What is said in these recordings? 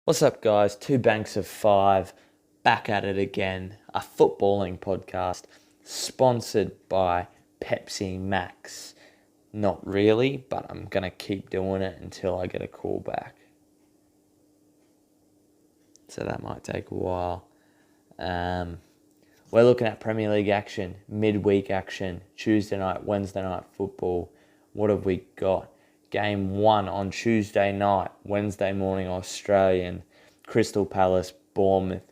What's up, guys? Two Banks of Five, back at it again. A footballing podcast sponsored by Pepsi Max. Not really, but I'm going to keep doing it until I get a call back. So that might take a while. We're looking at Premier League action, midweek action, Tuesday night, Wednesday night football. What have we got? Game 1 on Tuesday night, Wednesday morning Australian, Crystal Palace, Bournemouth.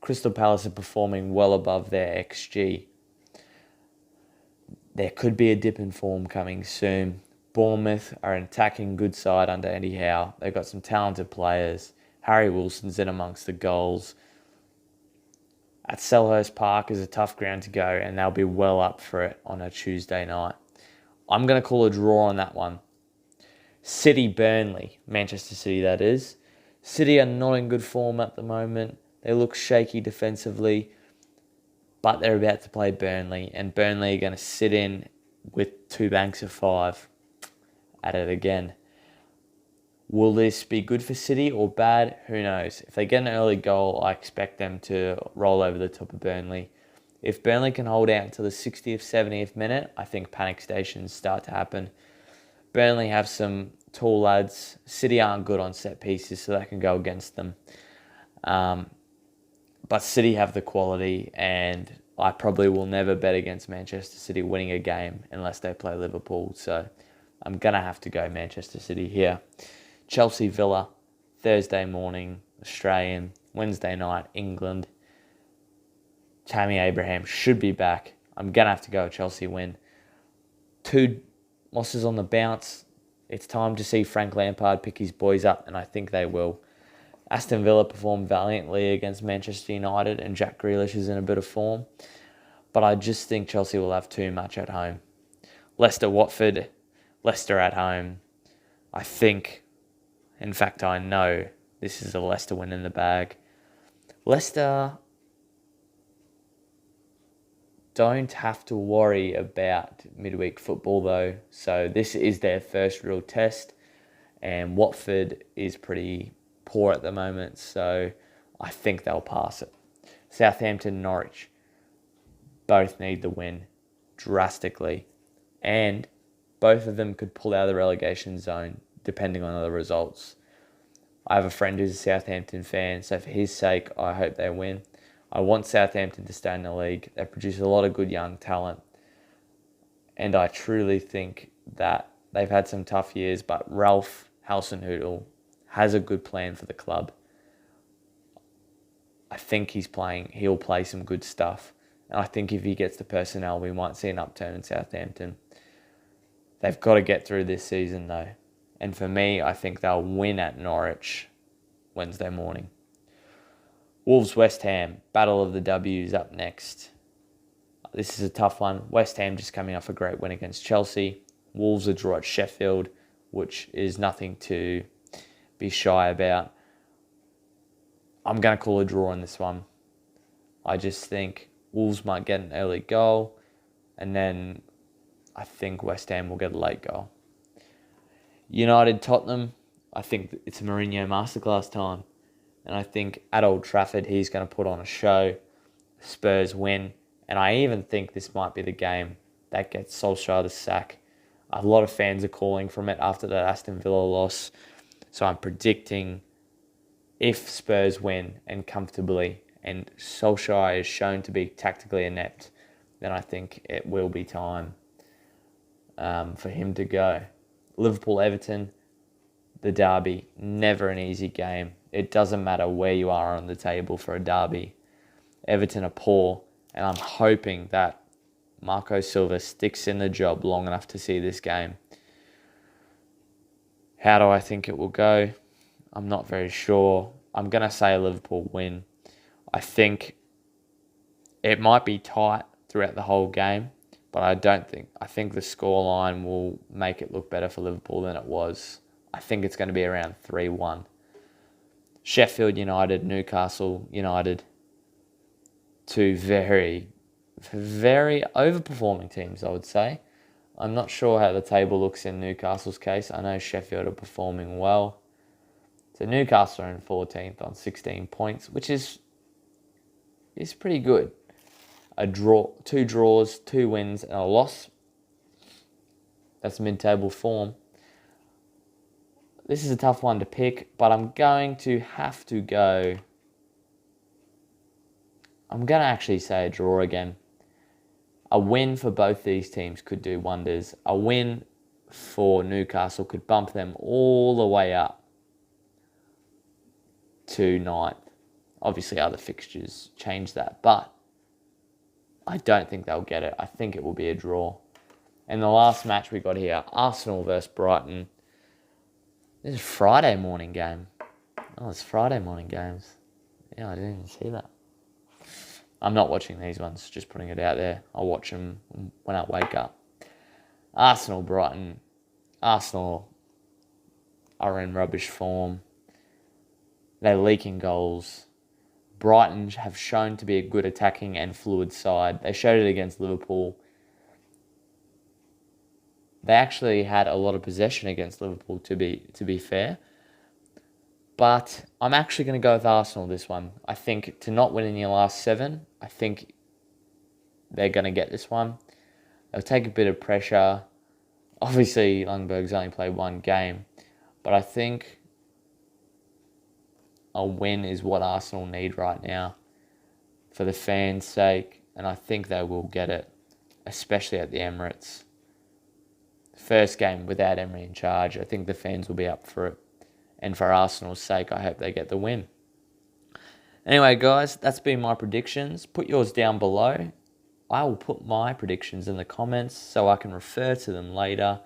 Crystal Palace are performing well above their XG. There could be a dip in form coming soon. Bournemouth are an attacking good side under Eddie Howe. They've got some talented players. Harry Wilson's in amongst the goals. At Selhurst Park is a tough ground to go, and they'll be well up for it on a Tuesday night. I'm going to call a draw on that one. City Burnley, Manchester City that is. City are not in good form at the moment. They look shaky defensively, but they're about to play Burnley, and Burnley are going to sit in with two Banks of Five. At it again. Will this be good for City or bad? Who knows? If they get an early goal, I expect them to roll over the top of Burnley. If Burnley can hold out until the 60th, 70th minute, I think panic stations start to happen. Burnley have some tall lads. City aren't good on set pieces, so that can go against them. But City have the quality, and I probably will never bet against Manchester City winning a game unless they play Liverpool. So I'm going to have to go Manchester City here. Chelsea Villa, Thursday morning, Australian, Wednesday night, England. Tammy Abraham should be back. I'm going to have to go Chelsea win. 2 losses on the bounce. It's time to see Frank Lampard pick his boys up, and I think they will. Aston Villa performed valiantly against Manchester United, and Jack Grealish is in a bit of form. But I just think Chelsea will have too much at home. Leicester Watford, Leicester at home. I think, in fact I know, this is a Leicester win in the bag. Leicester don't have to worry about midweek football though. So this is their first real test, and Watford is pretty poor at the moment, so I think they'll pass it. Southampton, Norwich, both need the win drastically, and both of them could pull out of the relegation zone depending on the results. I have a friend who's a Southampton fan, so for his sake, I hope they win. I want Southampton to stay in the league. They produce a lot of good young talent, and I truly think that they've had some tough years, but Ralph Hasenhüttl has a good plan for the club. I think he'll play some good stuff, and I think if he gets the personnel, we might see an upturn in Southampton. They've got to get through this season though, and for me, I think they'll win at Norwich Wednesday morning. Wolves West Ham, Battle of the W's up next. This is a tough one. West Ham just coming off a great win against Chelsea. Wolves a draw at Sheffield, which is nothing to be shy about. I'm going to call a draw on this one. I just think Wolves might get an early goal, and then I think West Ham will get a late goal. United Tottenham, I think it's a Mourinho masterclass time. And I think at Old Trafford, he's going to put on a show. Spurs win. And I even think this might be the game that gets Solskjaer the sack. A lot of fans are calling from it after that Aston Villa loss. So I'm predicting if Spurs win and comfortably, and Solskjaer is shown to be tactically inept, then I think it will be time for him to go. Liverpool-Everton, the derby, never an easy game. It doesn't matter where you are on the table for a derby. Everton are poor, and I'm hoping that Marco Silva sticks in the job long enough to see this game. How do I think it will go? I'm not very sure. I'm going to say Liverpool win. I think it might be tight throughout the whole game, but I think the scoreline will make it look better for Liverpool than it was. I think it's going to be around 3-1. Sheffield United, Newcastle United, two very, very overperforming teams, I would say. I'm not sure how the table looks in Newcastle's case. I know Sheffield are performing well. So Newcastle are in 14th on 16 points, which is pretty good. A draw, 2 draws, 2 wins, and a loss. That's mid-table form. This is a tough one to pick, but I'm going to have to go. I'm going to actually say a draw again. A win for both these teams could do wonders. A win for Newcastle could bump them all the way up to 9th. Obviously, other fixtures change that, but I don't think they'll get it. I think it will be a draw. And the last match we got here, Arsenal versus Brighton. This is a Friday morning game. Oh, it's Friday morning games. Yeah, I didn't even see that. I'm not watching these ones, just putting it out there. I'll watch them when I wake up. Arsenal, Brighton. Arsenal are in rubbish form. They're leaking goals. Brighton have shown to be a good attacking and fluid side. They showed it against Liverpool. They actually had a lot of possession against Liverpool, to be fair. But I'm actually going to go with Arsenal this one. I think to not win in your last 7, I think they're going to get this one. They'll take a bit of pressure. Obviously, Lundberg's only played 1 game. But I think a win is what Arsenal need right now for the fans' sake. And I think they will get it, especially at the Emirates. First game without Emery in charge. I think the fans will be up for it. And for Arsenal's sake, I hope they get the win. Anyway, guys, that's been my predictions. Put yours down below. I will put my predictions in the comments so I can refer to them later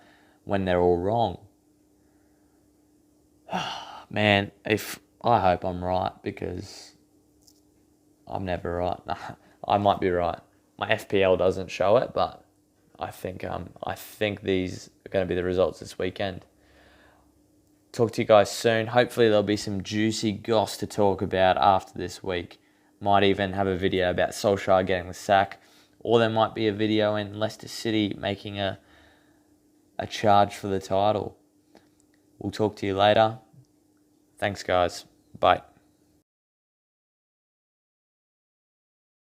when they're all wrong. Man, I hope I'm right, because I'm never right. I might be right. My FPL doesn't show it, but I think these are going to be the results this weekend. Talk to you guys soon. Hopefully there'll be some juicy goss to talk about after this week. Might even have a video about Solskjaer getting the sack. Or there might be a video in Leicester City making a charge for the title. We'll talk to you later. Thanks, guys. Bye.